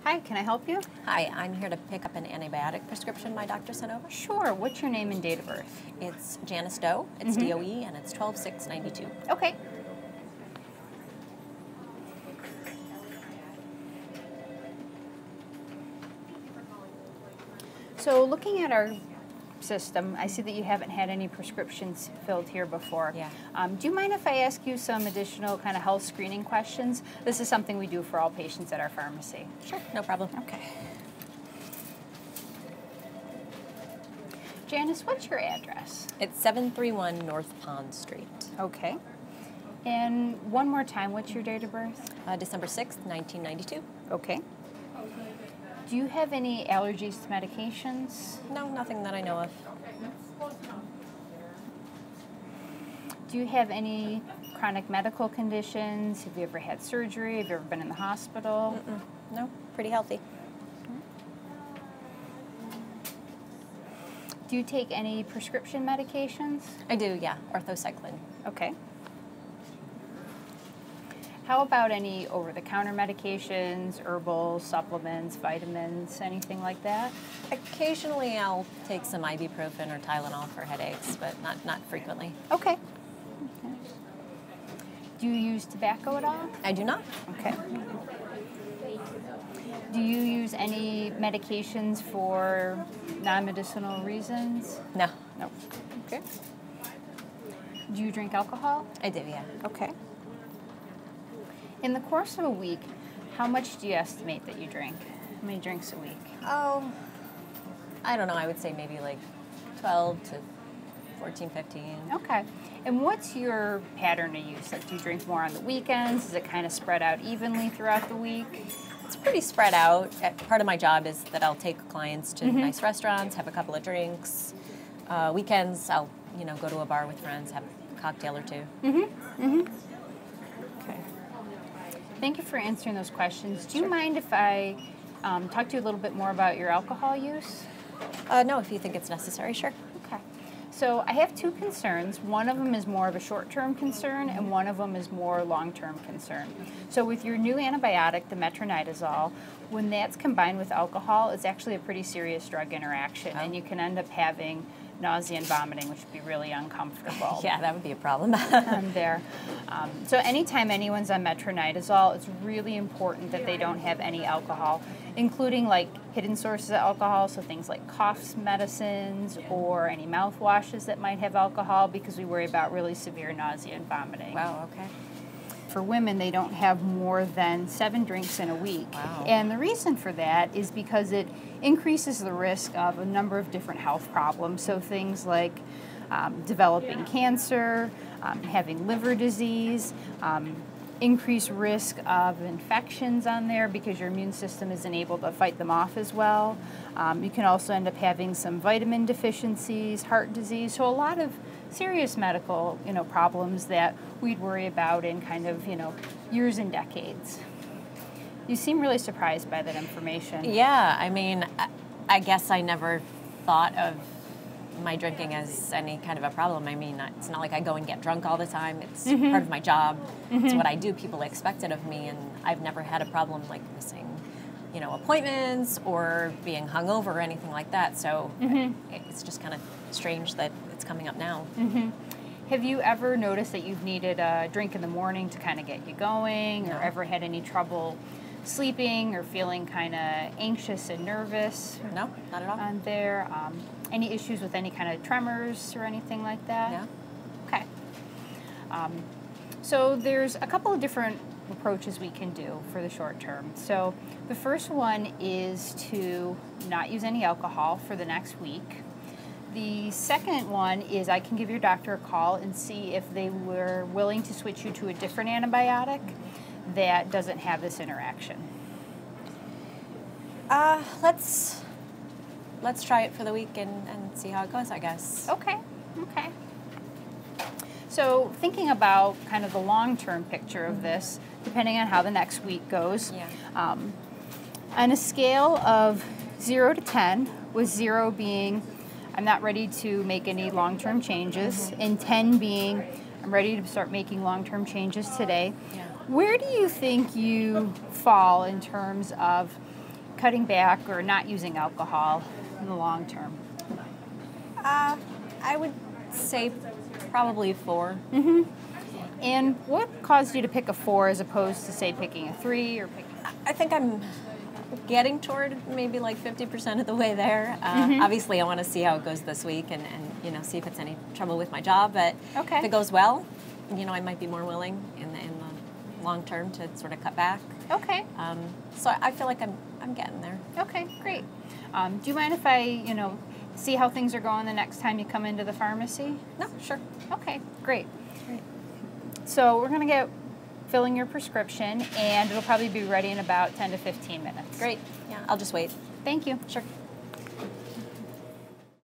Hi, can I help you? Hi, I'm here to pick up an antibiotic prescription my doctor sent over. Sure. What's your name and date of birth? It's Janice Doe, it's DOE, and it's 12/6/92. Okay. So looking at our system, I see that you haven't had any prescriptions filled here before. Yeah. Do you mind if I ask you some additional kind of health screening questions? This is something we do for all patients at our pharmacy. Sure, no problem. Okay. Janice, what's your address? It's 731 North Pond Street. Okay. And one more time, what's your date of birth? December 6th, 1992. Okay. Do you have any allergies to medications? No, nothing that I know of. Do you have any chronic medical conditions? Have you ever had surgery? Have you ever been in the hospital? No, pretty healthy. Do you take any prescription medications? I do, yeah, orthocycline. Okay. How about any over-the-counter medications, herbal supplements, vitamins, anything like that? Occasionally I'll take some ibuprofen or Tylenol for headaches, but not frequently. Okay. Do you use tobacco at all? I do not. Okay. Do you use any medications for non-medicinal reasons? No. No. Okay. Do you drink alcohol? I do, yeah. Okay. In the course of a week, how much do you estimate that you drink? How many drinks a week? Oh, I don't know. I would say maybe like 12 to 14, 15. Okay. And what's your pattern of use? Like, do you drink more on the weekends? Is it kind of spread out evenly throughout the week? It's pretty spread out. Part of my job is that I'll take clients to nice restaurants, have a couple of drinks. Weekends, I'll go to a bar with friends, have a cocktail or two. Okay. Thank you for answering those questions. Do you mind if I talk to you a little bit more about your alcohol use? No, if you think it's necessary, sure. Okay. So I have two concerns. One of them is more of a short-term concern, and one of them is more long-term concern. So with your new antibiotic, the metronidazole, when that's combined with alcohol, it's actually a pretty serious drug interaction, and you can end up having nausea and vomiting, which would be really uncomfortable. Yeah, that would be a problem. So anytime anyone's on metronidazole, it's really important that they don't have any alcohol, including like hidden sources of alcohol, so things like cough medicines or any mouthwashes that might have alcohol, because we worry about really severe nausea and vomiting. Wow, okay. For women, they don't have more than 7 drinks in a week. Wow. And the reason for that is because it increases the risk of a number of different health problems. So things like developing cancer, having liver disease, increased risk of infections on there because your immune system isn't able to fight them off as well. You can also end up having some vitamin deficiencies, heart disease, so a lot of serious medical, problems that we'd worry about in kind of, years and decades. You seem really surprised by that information. Yeah, I mean, I guess I never thought of my drinking as any kind of a problem. I mean, it's not like I go and get drunk all the time. It's part of my job. It's what I do. People expect it of me, and I've never had a problem like missing, appointments or being hungover or anything like that. So it's just kind of strange that it's coming up now. Have you ever noticed that you've needed a drink in the morning to kind of get you going, or ever had any trouble sleeping or feeling kind of anxious and nervous? No, not at all. On there, any issues with any kind of tremors or anything like that? No. Okay. So there's a couple of different approaches we can do for the short term. So the first one is to not use any alcohol for the next week. The second one is I can give your doctor a call and see if they were willing to switch you to a different antibiotic that doesn't have this interaction. Let's try it for the week and see how it goes, I guess. Okay. So thinking about kind of the long-term picture of this, depending on how the next week goes, on a scale of 0 to 10, with 0 being I'm not ready to make any long-term changes, and 10 being I'm ready to start making long-term changes today, where do you think you fall in terms of cutting back or not using alcohol in the long term? I would say probably 4. And what caused you to pick a 4 as opposed to, say, picking a 3 or picking? I think I'm getting toward maybe like 50% of the way there. Obviously, I want to see how it goes this week and see if it's any trouble with my job. But if it goes well, I might be more willing in the long term to sort of cut back. Okay. So I feel like I'm getting there. Okay, great. Do you mind if I, see how things are going the next time you come into the pharmacy? No, sure. Okay, great. So we're going to get filling your prescription, and it'll probably be ready in about 10 to 15 minutes. Great. Yeah, I'll just wait. Thank you. Sure.